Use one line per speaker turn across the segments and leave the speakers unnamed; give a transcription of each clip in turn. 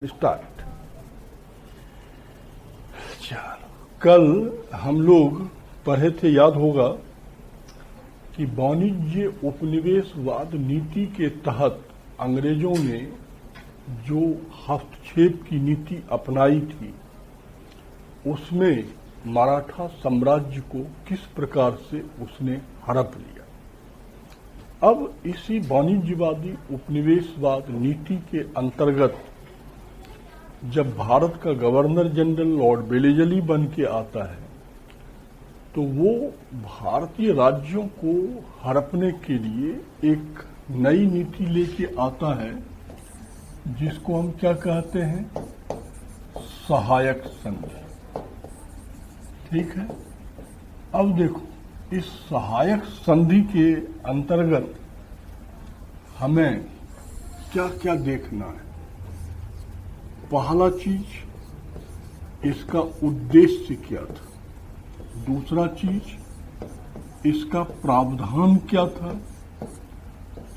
Start. चलो, कल हम लोग पढ़े थे, याद होगा कि वाणिज्य उपनिवेशवाद नीति के तहत अंग्रेजों ने जो हस्तक्षेप की नीति अपनाई थी उसमें मराठा साम्राज्य को किस प्रकार से उसने हड़प लिया। अब इसी वाणिज्यवादी उपनिवेशवाद नीति के अंतर्गत जब भारत का गवर्नर जनरल लॉर्ड वेलेजली बन के आता है तो वो भारतीय राज्यों को हड़पने के लिए एक नई नीति लेके आता है जिसको हम क्या कहते हैं, सहायक संधि। ठीक है। अब देखो, इस सहायक संधि के अंतर्गत हमें क्या क्या देखना है। पहला चीज, इसका उद्देश्य क्या था। दूसरा चीज, इसका प्रावधान क्या था।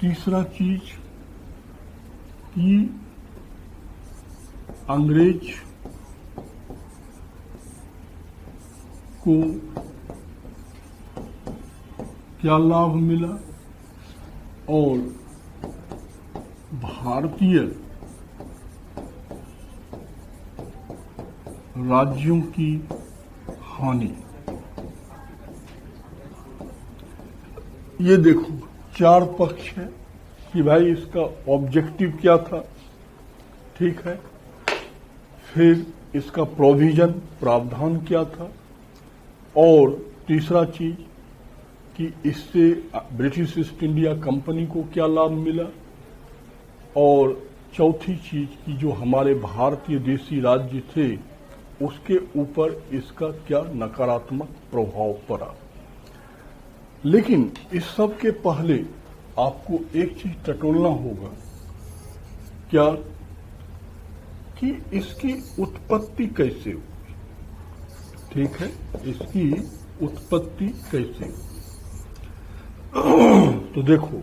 तीसरा चीज कि अंग्रेज को क्या लाभ मिला और भारतीय राज्यों की हानि। ये देखो, चार पक्ष है कि भाई इसका ऑब्जेक्टिव क्या था। ठीक है। फिर इसका प्रोविजन, प्रावधान क्या था। और तीसरा चीज कि इससे ब्रिटिश ईस्ट इंडिया कंपनी को क्या लाभ मिला। और चौथी चीज कि जो हमारे भारतीय देशी राज्य थे उसके ऊपर इसका क्या नकारात्मक प्रभाव पड़ा। लेकिन इस सब के पहले आपको एक चीज टटोलना होगा, क्या कि इसकी उत्पत्ति कैसे हुई। ठीक है, इसकी उत्पत्ति कैसे हुई। तो देखो,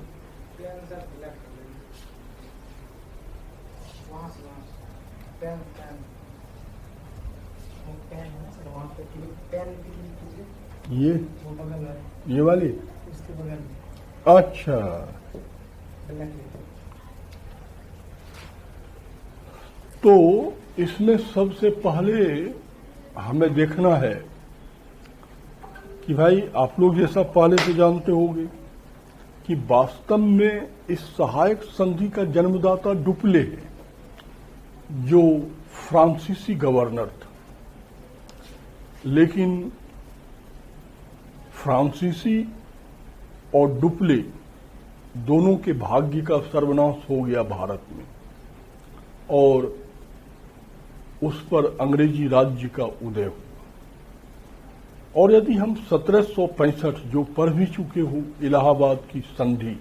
ये वाली, अच्छा, तो इसमें सबसे पहले हमें देखना है कि भाई आप लोग जैसा पहले से जानते होंगे कि वास्तव में इस सहायक संधि का जन्मदाता डुप्ले है, जो फ्रांसीसी गवर्नर था। लेकिन फ्रांसीसी और डुप्ले दोनों के भाग्य का सर्वनाश हो गया भारत में और उस पर अंग्रेजी राज्य का उदय हुआ। और यदि हम 1765 जो पढ़ भी चुके हो, इलाहाबाद की संधि,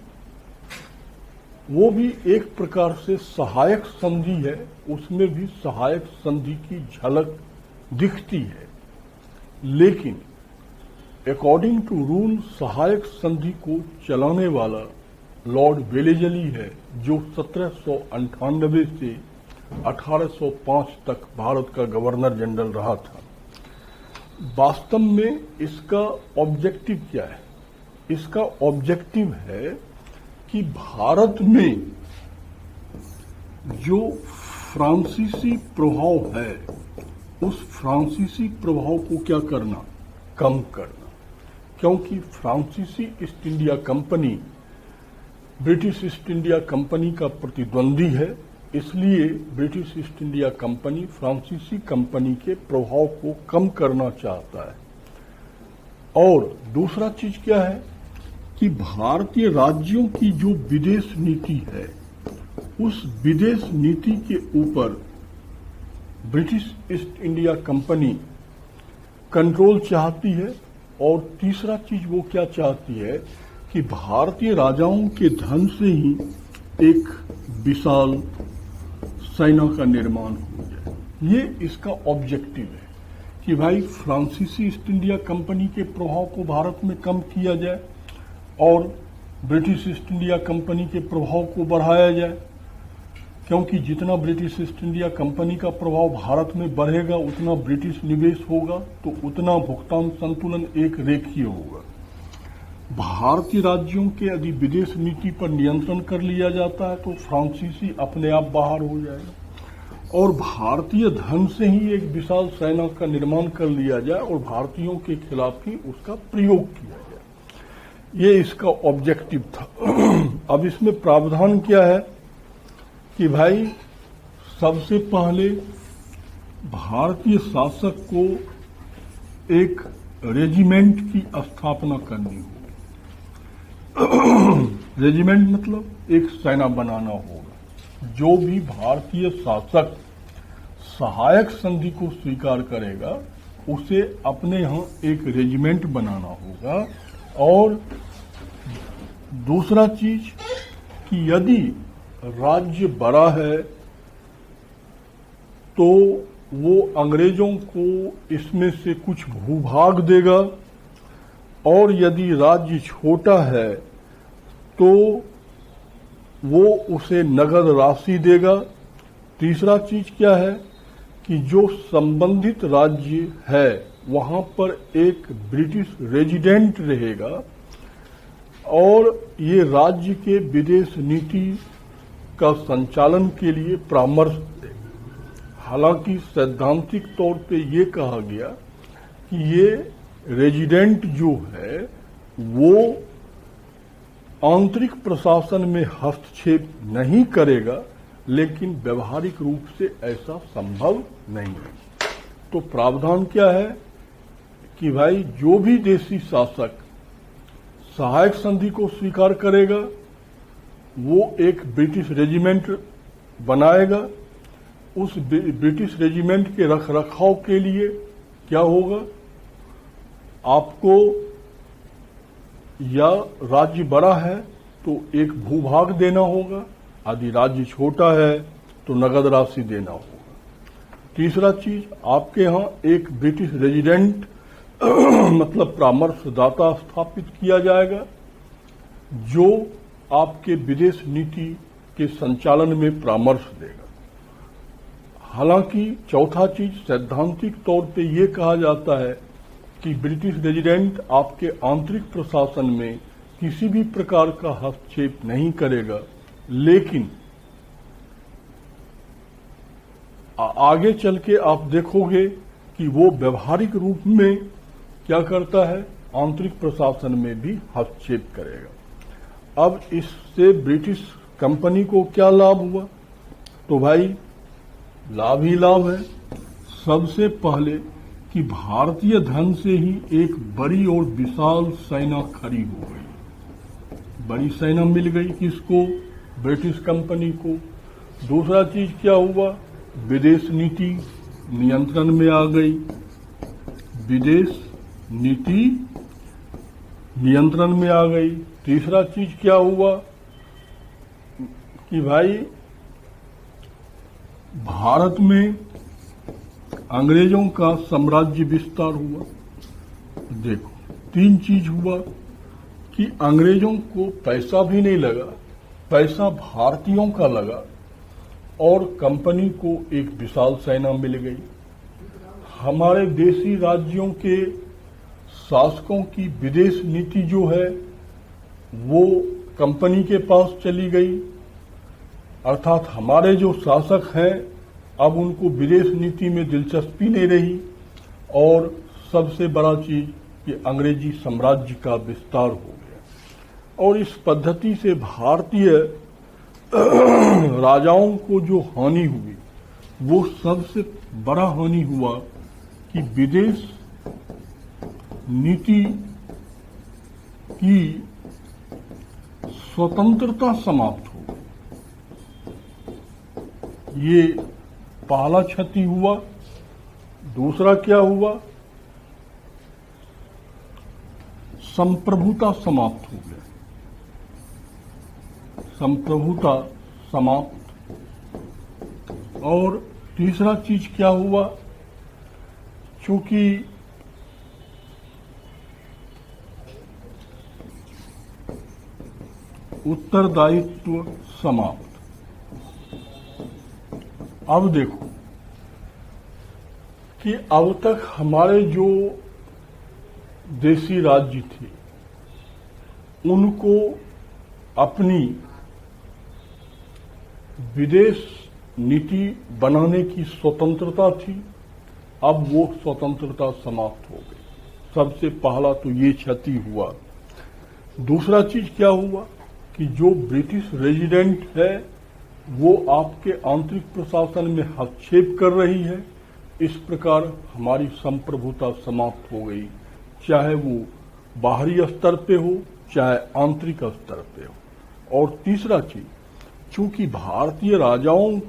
वो भी एक प्रकार से सहायक संधि है। उसमें भी सहायक संधि की झलक दिखती है। लेकिन अकॉर्डिंग टू रूल सहायक संधि को चलाने वाला लॉर्ड वेलेजली है, जो 1798 से 1805 तक भारत का गवर्नर जनरल रहा था। वास्तव में इसका ऑब्जेक्टिव क्या है। इसका ऑब्जेक्टिव है कि भारत में जो फ्रांसीसी प्रभाव है उस फ्रांसीसी प्रभाव को क्या करना, कम करना। क्योंकि फ्रांसीसी east India company British east India company का प्रतिद्वंदी है, इसलिए ब्रिटिश ईस्ट इंडिया कंपनी फ्रांसीसी कंपनी के प्रभाव को कम करना चाहता है। और दूसरा चीज क्या है कि भारतीय राज्यों की जो विदेश नीति है उस विदेश नीति के ऊपर British east India company control चाहती है। और तीसरा चीज वो क्या चाहती है कि भारतीय राजाओं के धन से ही एक विशाल सेना का निर्माण हो जाए। ये इसका ऑब्जेक्टिव है कि भाई फ्रांसीसी ईस्ट इंडिया कंपनी के प्रभाव को भारत में कम किया जाए और ब्रिटिश ईस्ट इंडिया कंपनी के प्रभाव को बढ़ाया जाए। क्योंकि जितना ब्रिटिश ईस्ट इंडिया कंपनी का प्रभाव भारत में बढ़ेगा उतना ब्रिटिश निवेश होगा, तो उतना भुगतान संतुलन एक रेखीय होगा। भारतीय राज्यों के यदि विदेश नीति पर नियंत्रण कर लिया जाता है तो फ्रांसीसी अपने आप बाहर हो जाएगा और भारतीय धन से ही एक विशाल सेना का निर्माण कर लिया जाए और भारतीयों के खिलाफ ही उसका प्रयोग किया जाए। ये इसका ऑब्जेक्टिव था। अब इसमें प्रावधान क्या है कि भाई सबसे पहले भारतीय शासक को एक रेजिमेंट की स्थापना करनी होगी। रेजिमेंट मतलब एक सेना बनाना होगा। जो भी भारतीय शासक सहायक संधि को स्वीकार करेगा उसे अपने यहां एक रेजिमेंट बनाना होगा। और दूसरा चीज कि यदि राज्य बड़ा है तो वो अंग्रेजों को इसमें से कुछ भूभाग देगा और यदि राज्य छोटा है तो वो उसे नगद राशि देगा। तीसरा चीज क्या है कि जो संबंधित राज्य है वहां पर एक ब्रिटिश रेजिडेंट रहेगा और ये राज्य के विदेश नीति का संचालन के लिए परामर्श देगा। हालांकि सैद्धांतिक तौर पे ये कहा गया कि ये रेजिडेंट जो है वो आंतरिक प्रशासन में हस्तक्षेप नहीं करेगा, लेकिन व्यवहारिक रूप से ऐसा संभव नहीं है। तो प्रावधान क्या है कि भाई जो भी देशी शासक सहायक संधि को स्वीकार करेगा वो एक ब्रिटिश रेजिमेंट बनाएगा। उस ब्रिटिश रेजिमेंट के रख रखाव के लिए क्या होगा, आपको या राज्य बड़ा है तो एक भूभाग देना होगा, यदि राज्य छोटा है तो नगद राशि देना होगा। तीसरा चीज, आपके यहां एक ब्रिटिश रेजिडेंट मतलब परामर्शदाता स्थापित किया जाएगा जो आपके विदेश नीति के संचालन में परामर्श देगा। हालांकि चौथा चीज, सैद्धांतिक तौर पे ये कहा जाता है कि ब्रिटिश रेजिडेंट आपके आंतरिक प्रशासन में किसी भी प्रकार का हस्तक्षेप नहीं करेगा, लेकिन आगे चल के आप देखोगे कि वो व्यवहारिक रूप में क्या करता है, आंतरिक प्रशासन में भी हस्तक्षेप करेगा। अब इससे ब्रिटिश कंपनी को क्या लाभ हुआ, तो भाई लाभ ही लाभ है। सबसे पहले कि भारतीय धन से ही एक बड़ी और विशाल सेना खड़ी हो गई। बड़ी सेना मिल गई किसको, ब्रिटिश कंपनी को। दूसरा चीज क्या हुआ, विदेश नीति नियंत्रण में आ गई। विदेश नीति नियंत्रण में आ गई। तीसरा चीज क्या हुआ कि भाई भारत में अंग्रेजों का साम्राज्य विस्तार हुआ। देखो, तीन चीज हुआ कि अंग्रेजों को पैसा भी नहीं लगा, पैसा भारतीयों का लगा और कंपनी को एक विशाल सेना मिल गई। हमारे देशी राज्यों के शासकों की विदेश नीति जो है वो कंपनी के पास चली गई, अर्थात हमारे जो शासक हैं अब उनको विदेश नीति में दिलचस्पी नहीं रही। और सबसे बड़ा चीज कि अंग्रेजी साम्राज्य का विस्तार हो गया। और इस पद्धति से भारतीय राजाओं को जो हानि हुई वो सबसे बड़ा हानि हुआ कि विदेश नीति की स्वतंत्रता समाप्त हो गई। ये पहला क्षति हुआ। दूसरा क्या हुआ, संप्रभुता समाप्त हो गया। संप्रभुता समाप्त। और तीसरा चीज क्या हुआ, चूंकि उत्तरदायित्व समाप्त। अब देखो कि अब तक हमारे जो देशी राज्य थे उनको अपनी विदेश नीति बनाने की स्वतंत्रता थी। अब वो स्वतंत्रता समाप्त हो गई। सबसे पहला तो ये क्षति हुआ। दूसरा चीज क्या हुआ कि जो ब्रिटिश रेजिडेंट है वो आपके आंतरिक प्रशासन में हस्तक्षेप कर रही है। इस प्रकार हमारी संप्रभुता समाप्त हो गई, चाहे वो बाहरी स्तर पे हो चाहे आंतरिक स्तर पे हो। और तीसरा चीज, चूंकि भारतीय राजाओं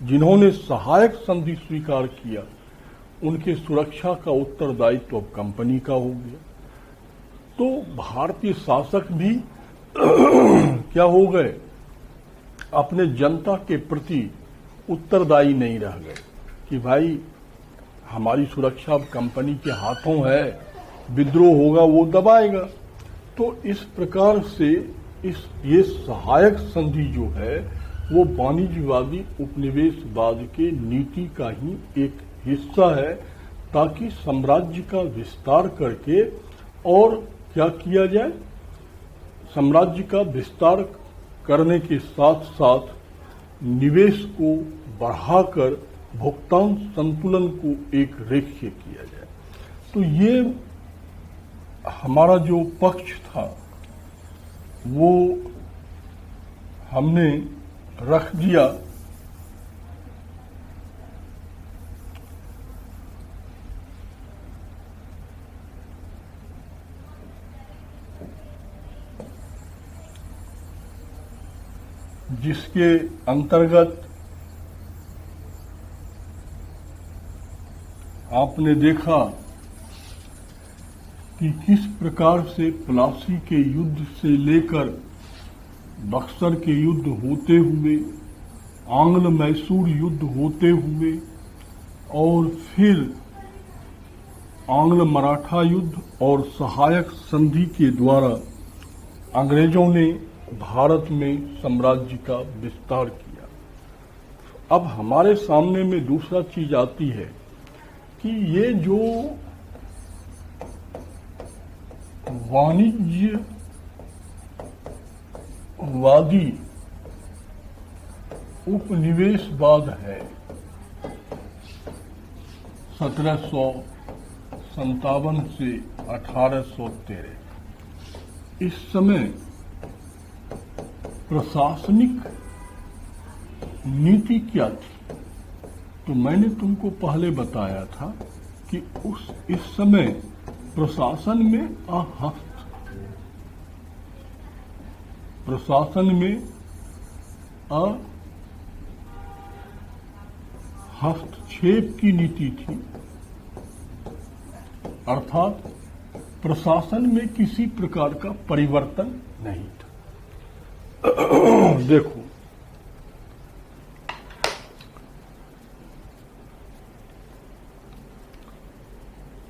जिन्होंने सहायक संधि स्वीकार किया उनके सुरक्षा का उत्तरदायित्व अब कंपनी का हो गया, तो भारतीय शासक भी क्या हो गए, अपने जनता के प्रति उत्तरदायी नहीं रह गए कि भाई हमारी सुरक्षा अब कंपनी के हाथों है, विद्रोह होगा वो दबाएगा। तो इस प्रकार से ये सहायक संधि जो है वो वाणिज्यवादी उपनिवेशवाद के नीति का ही एक हिस्सा है, ताकि साम्राज्य का विस्तार करके और क्या किया जाए, साम्राज्य का विस्तार करने के साथ साथ निवेश को बढ़ाकर भुगतान संतुलन को एक रेखीय किया जाए। तो ये हमारा जो पक्ष था वो हमने रख दिया। जिसके अंतर्गत आपने देखा कि किस प्रकार से प्लासी के युद्ध से लेकर बक्सर के युद्ध होते हुए, आंग्ल मैसूर युद्ध होते हुए और फिर आंग्ल मराठा युद्ध और सहायक संधि के द्वारा अंग्रेजों ने भारत में साम्राज्य का विस्तार किया। अब हमारे सामने में दूसरा चीज आती है कि ये जो वाणिज्यवादी उपनिवेशवाद है 1757 से 1813, इस समय प्रशासनिक नीति क्या थी? तो मैंने तुमको पहले बताया था कि इस समय प्रशासन में हस्तक्षेप की नीति थी, अर्थात प्रशासन में किसी प्रकार का परिवर्तन नहीं था। देखो,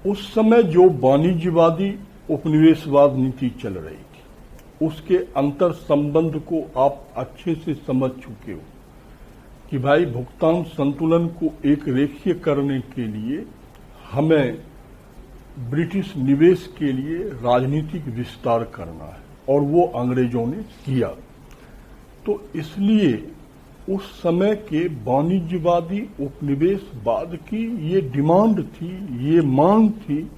उस समय जो वाणिज्यवादी उपनिवेशवाद नीति चल रही थी उसके अंतर संबंध को आप अच्छे से समझ चुके हो कि भाई भुगतान संतुलन को एक रेखीय करने के लिए हमें ब्रिटिश निवेश के लिए राजनीतिक विस्तार करना है और वो अंग्रेजों ने किया। तो इसलिए उस समय के वाणिज्यवादी उपनिवेशवाद की ये डिमांड थी, ये मांग थी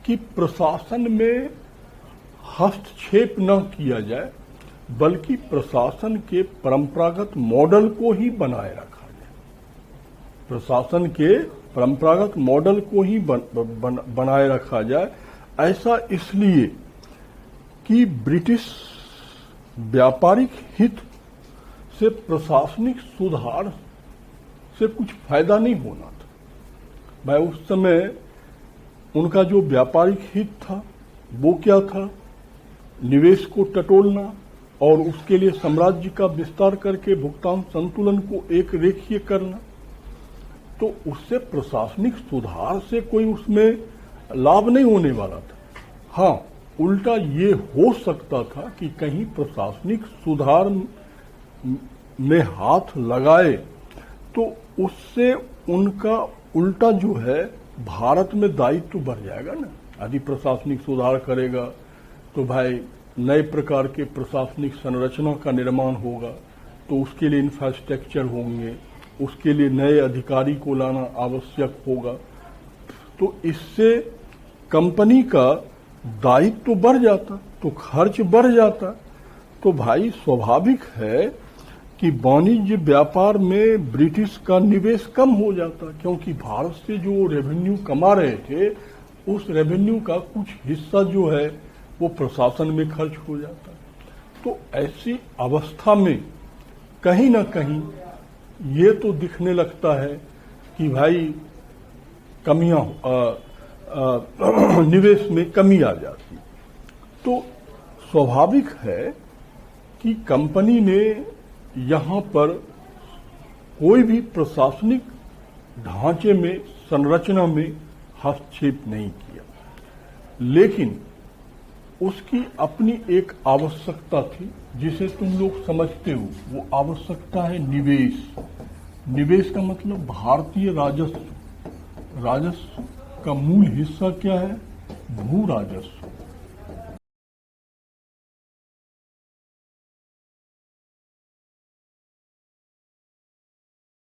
कि प्रशासन में हस्तक्षेप न किया जाए, बल्कि प्रशासन के परंपरागत मॉडल को ही बनाए रखा जाए। प्रशासन के परंपरागत मॉडल को ही बनाए रखा जाए। ऐसा इसलिए कि ब्रिटिश व्यापारिक हित से प्रशासनिक सुधार से कुछ फायदा नहीं होना था। भाई उस समय उनका जो व्यापारिक हित था वो क्या था? निवेश को टटोलना और उसके लिए साम्राज्य का विस्तार करके भुगतान संतुलन को एक रेखीय करना। तो उससे प्रशासनिक सुधार से कोई उसमें लाभ नहीं होने वाला था। हाँ, उल्टा ये हो सकता था कि कहीं प्रशासनिक सुधार में हाथ लगाए तो उससे उनका उल्टा जो है भारत में दायित्व तो बढ़ जाएगा ना। यदि प्रशासनिक सुधार करेगा तो भाई नए प्रकार के प्रशासनिक संरचना का निर्माण होगा, तो उसके लिए इंफ्रास्ट्रक्चर होंगे, उसके लिए नए अधिकारी को लाना आवश्यक होगा, तो इससे कंपनी का दायित्व तो बढ़ जाता, तो खर्च बढ़ जाता। तो भाई स्वाभाविक है कि वाणिज्य व्यापार में ब्रिटिश का निवेश कम हो जाता, क्योंकि भारत से जो रेवेन्यू कमा रहे थे उस रेवेन्यू का कुछ हिस्सा जो है वो प्रशासन में खर्च हो जाता। तो ऐसी अवस्था में कहीं ना कहीं ये तो दिखने लगता है कि भाई कमियां निवेश में कमी आ जाती। तो स्वाभाविक है कि कंपनी ने यहां पर कोई भी प्रशासनिक ढांचे में, संरचना में हस्तक्षेप नहीं किया, लेकिन उसकी अपनी एक आवश्यकता थी जिसे तुम लोग समझते हो। वो आवश्यकता है निवेश। निवेश का मतलब भारतीय राजस्व। राजस्व का मूल हिस्सा क्या है? भू राजस्व।